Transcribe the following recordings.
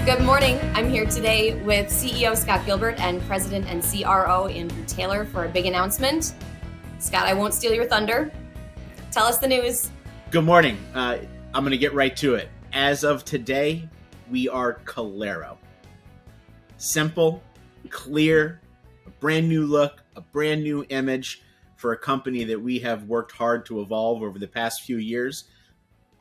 Good morning. I'm here today with CEO Scott Gilbert and President and CRO Andrew Taylor for a big announcement. Scott, I won't steal your thunder. Tell us the news. Good morning. I'm going to get right to it. As of today, we are Calero. Simple, clear, a brand new look, a brand new image for a company that we have worked hard to evolve over the past few years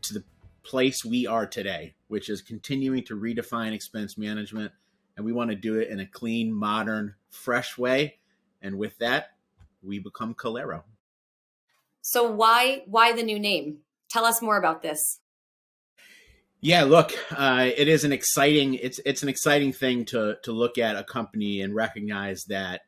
to the place we are today, which is continuing to redefine expense management. And we want to do it in a clean, modern, fresh way. And with that, we become Calero. So why the new name? Tell us more about this. Yeah, look, it is an exciting. It's an exciting thing to look at a company and recognize that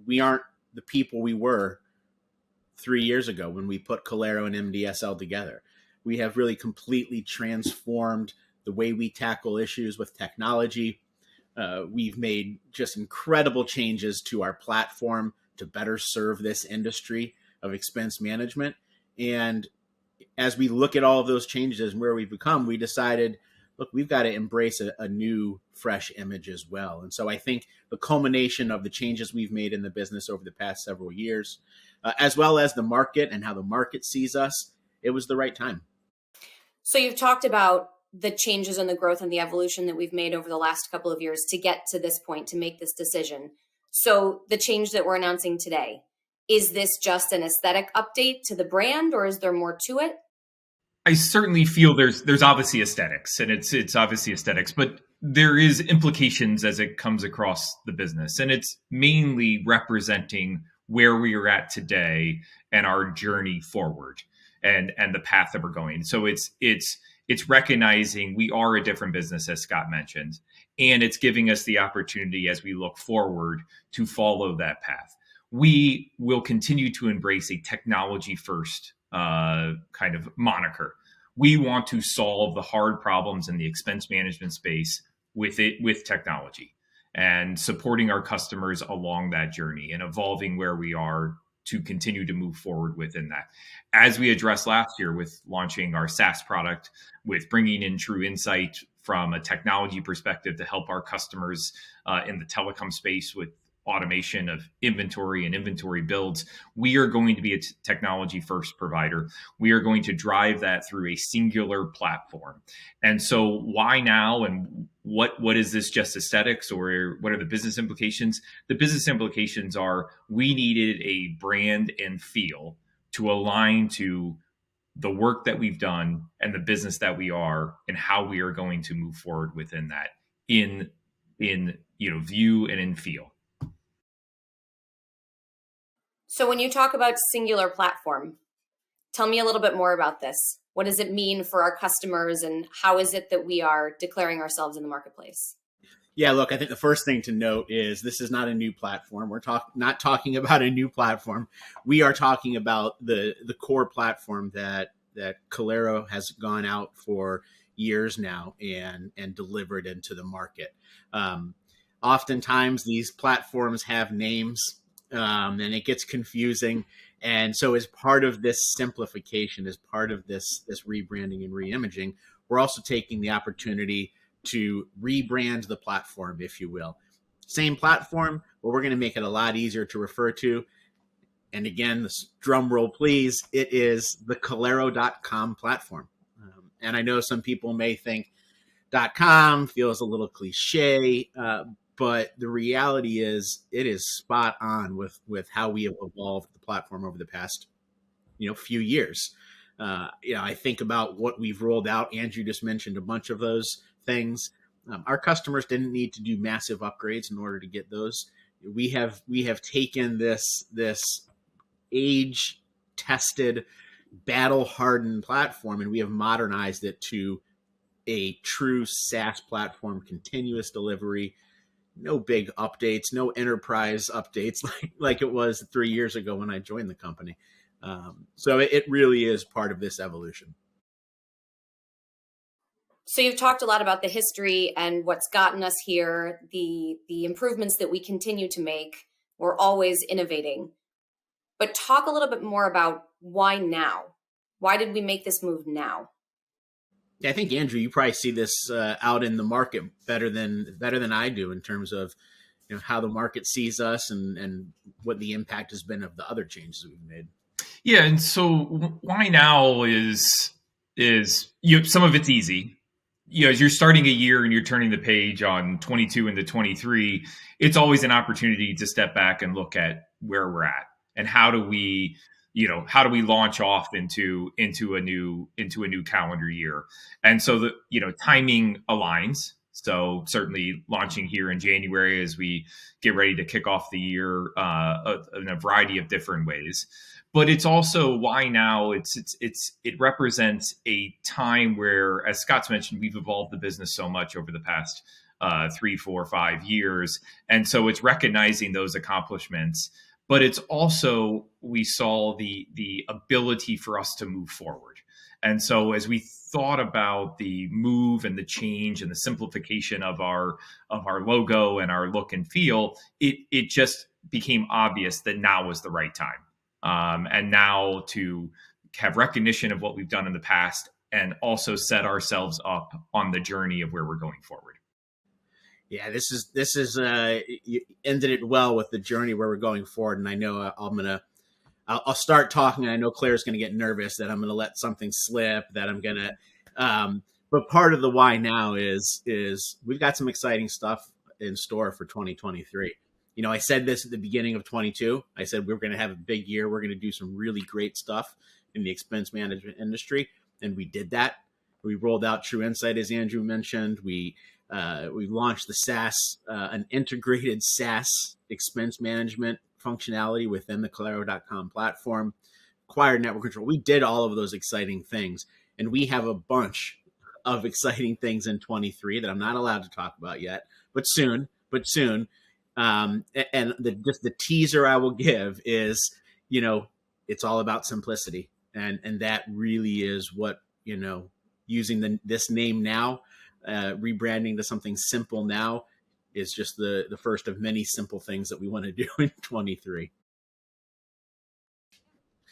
we aren't the people we were 3 years ago when we put Calero and MDSL together. We have really completely transformed the way we tackle issues with technology. We've made just incredible changes to our platform to better serve this industry of expense management. And as we look at all of those changes and where we've become, we decided, look, we've got to embrace a new, fresh image as well. And so I think the culmination of the changes we've made in the business over the past several years, as well as the market and how the market sees us, it was the right time. So you've talked about the changes and the growth and the evolution that we've made over the last couple of years to get to this point, to make this decision. So the change that we're announcing today, is this just an aesthetic update to the brand, or is there more to it? I certainly feel there's obviously aesthetics, and it's obviously aesthetics, but there is implications as it comes across the business, and it's mainly representing where we are at today and our journey forward and the path that we're going. So it's recognizing we are a different business, as Scott mentioned, and it's giving us the opportunity as we look forward to follow that path. We will continue to embrace a technology first kind of moniker. We want to solve the hard problems in the expense management space with technology and supporting our customers along that journey and evolving where we are to continue to move forward within that. As we addressed last year with launching our SaaS product, with bringing in True Insight from a technology perspective to help our customers in the telecom space with automation of inventory and inventory builds, we are going to be a technology first provider. We are going to drive that through a singular platform. And so why now, and what is this, just aesthetics, or what are the business implications? The business implications are we needed a brand and feel to align to the work that we've done and the business that we are and how we are going to move forward within that in view and in feel. So when you talk about singular platform, tell me a little bit more about this. What does it mean for our customers, and how is it that we are declaring ourselves in the marketplace? Yeah, look, I think the first thing to note is this is not a new platform. We're not talking about a new platform. We are talking about the core platform that Calero has gone out for years now and delivered into the market. Oftentimes these platforms have names, and it gets confusing. And so as part of this simplification, as part of this rebranding and reimaging, we're also taking the opportunity to rebrand the platform, if you will. Same platform, but we're going to make it a lot easier to refer to. And again, this drum roll, please. It is the Calero.com platform. And I know some people may think .com feels a little cliche, but the reality is it is spot on with how we have evolved the platform over the past, few years. I think about what we've rolled out. Andrew just mentioned a bunch of those things. Our customers didn't need to do massive upgrades in order to get those. We have taken this age-tested, battle-hardened platform, and we have modernized it to a true SaaS platform, continuous delivery. No big updates, no enterprise updates like it was 3 years ago when I joined the company. So it really is part of this evolution. So you've talked a lot about the history and what's gotten us here, the improvements that we continue to make. We're always innovating. But talk a little bit more about why now? Why did we make this move now? Yeah, I think Andrew, you probably see this out in the market better than I do in terms of how the market sees us and what the impact has been of the other changes we've made. Yeah, and so why now is some of it's easy. As you're starting a year and you're turning the page on 22 into 23, it's always an opportunity to step back and look at where we're at and how do we launch off into a new calendar year. And so the timing aligns. So certainly launching here in January as we get ready to kick off the year in a variety of different ways. But it's also why now it represents a time where, as Scott's mentioned, we've evolved the business so much over the past 3, 4, 5 years. And so it's recognizing those accomplishments, but it's also, we saw the ability for us to move forward. And so as we thought about the move and the change and the simplification of our logo and our look and feel, it just became obvious that now was the right time. And now to have recognition of what we've done in the past and also set ourselves up on the journey of where we're going forward. Yeah, this is you ended it well with the journey where we're going forward, and I know I'll start talking. And I know Claire's going to get nervous that I'm going to let something slip, that I'm going to. But part of the why now is we've got some exciting stuff in store for 2023. I said this at the beginning of 22. I said we were going to have a big year. We're going to do some really great stuff in the expense management industry, and we did that. We rolled out True Insight, as Andrew mentioned. We launched the SaaS, an integrated SaaS expense management functionality within the Calero.com platform, acquired network control. We did all of those exciting things, and we have a bunch of exciting things in 23 that I'm not allowed to talk about yet, but soon. And just the teaser I will give is, it's all about simplicity, and that really is what using this name now. Rebranding to something simple now is just the first of many simple things that we want to do in 23.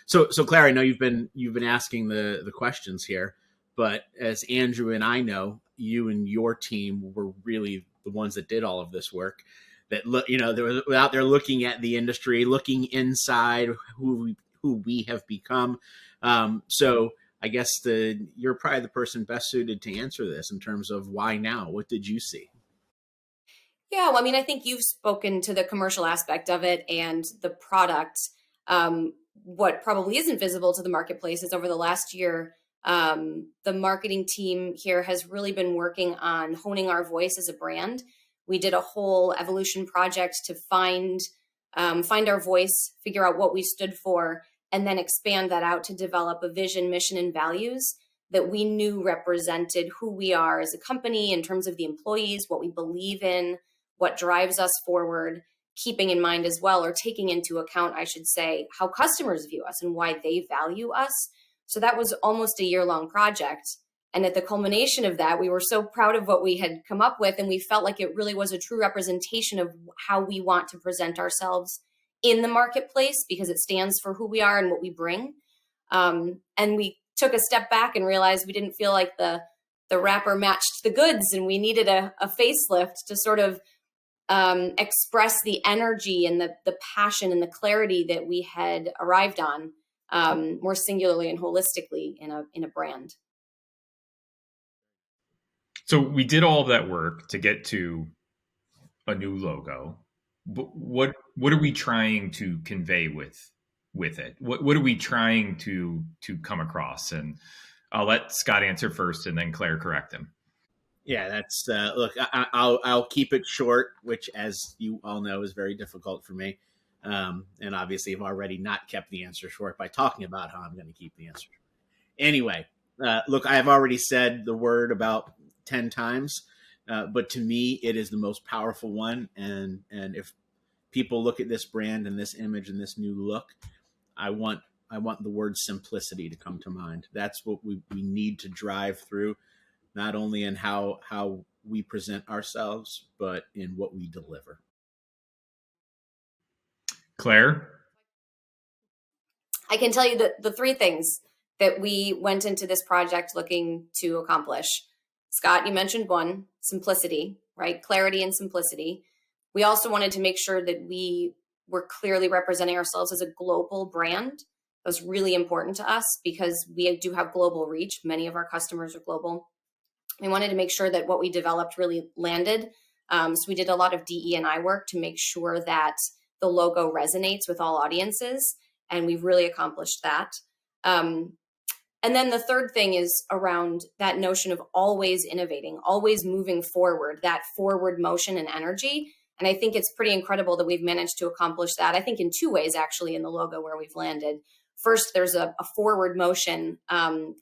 So Clary, I know you've been asking the questions here, but as Andrew and I know, you and your team were really the ones that did all of this work. That they were out there looking at the industry, looking inside who we have become. So I guess you're probably the person best suited to answer this in terms of why now. What did you see? Yeah, well, I think you've spoken to the commercial aspect of it and the product. What probably isn't visible to the marketplace is over the last year, the marketing team here has really been working on honing our voice as a brand. We did a whole evolution project to find our voice, figure out what we stood for, and then expand that out to develop a vision, mission, and values that we knew represented who we are as a company in terms of the employees, what we believe in, what drives us forward, keeping in mind as well, or taking into account, I should say, how customers view us and why they value us. So that was almost a year-long project. And at the culmination of that, we were so proud of what we had come up with, and we felt like it really was a true representation of how we want to present ourselves in the marketplace, because it stands for who we are and what we bring. And we took a step back and realized we didn't feel like the wrapper matched the goods, and we needed a facelift to sort of express the energy and the passion and the clarity that we had arrived on more singularly and holistically in a brand. So we did all of that work to get to a new logo. But what are we trying to convey with it? What are we trying to come across? And I'll let Scott answer first, and then Claire correct him. Yeah, that's look. I'll keep it short, which, as you all know, is very difficult for me. And obviously, I've already not kept the answer short by talking about how I'm going to keep the answer. Anyway, look, I've already said the word about 10 times, but to me, it is the most powerful one. And if people look at this brand and this image and this new look, I want the word simplicity to come to mind. That's what we need to drive through, not only in how we present ourselves, but in what we deliver. Claire? I can tell you the three things that we went into this project looking to accomplish. Scott, you mentioned one, simplicity, right? Clarity and simplicity. We also wanted to make sure that we were clearly representing ourselves as a global brand. That was really important to us because we do have global reach. Many of our customers are global. We wanted to make sure that what we developed really landed. So we did a lot of DE&I work to make sure that the logo resonates with all audiences, and we've really accomplished that. And then the third thing is around that notion of always innovating, always moving forward, that forward motion and energy. And I think it's pretty incredible that we've managed to accomplish that. I think in two ways, actually, in the logo where we've landed. First, there's a forward motion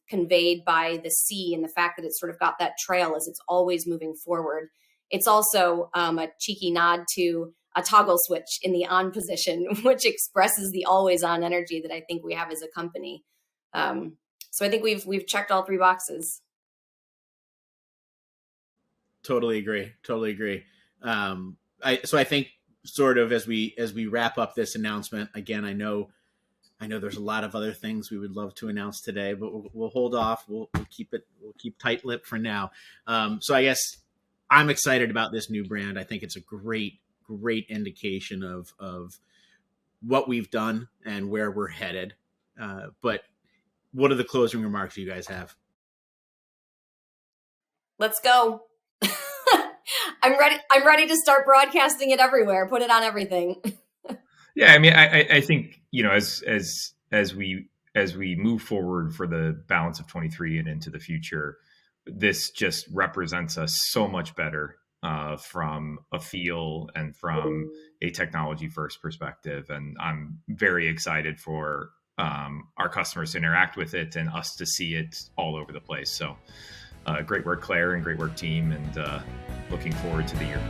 conveyed by the C and the fact that it's sort of got that trail as it's always moving forward. It's also a cheeky nod to a toggle switch in the on position, which expresses the always on energy that I think we have as a company. So I think we've checked all three boxes. Totally agree. So I think sort of as we wrap up this announcement, again, I know there's a lot of other things we would love to announce today, but we'll hold off. We'll keep tight-lipped for now. So I guess I'm excited about this new brand. I think it's a great indication of what we've done and where we're headed. But what are the closing remarks you guys have? Let's go. I'm ready to start broadcasting it everywhere. Put it on everything. Yeah, I mean, I think, as we move forward for the balance of 23 and into the future, this just represents us so much better from a feel and from a technology first perspective. And I'm very excited for our customers to interact with it and us to see it all over the place. So great work, Claire, and great work, team, and looking forward to the year.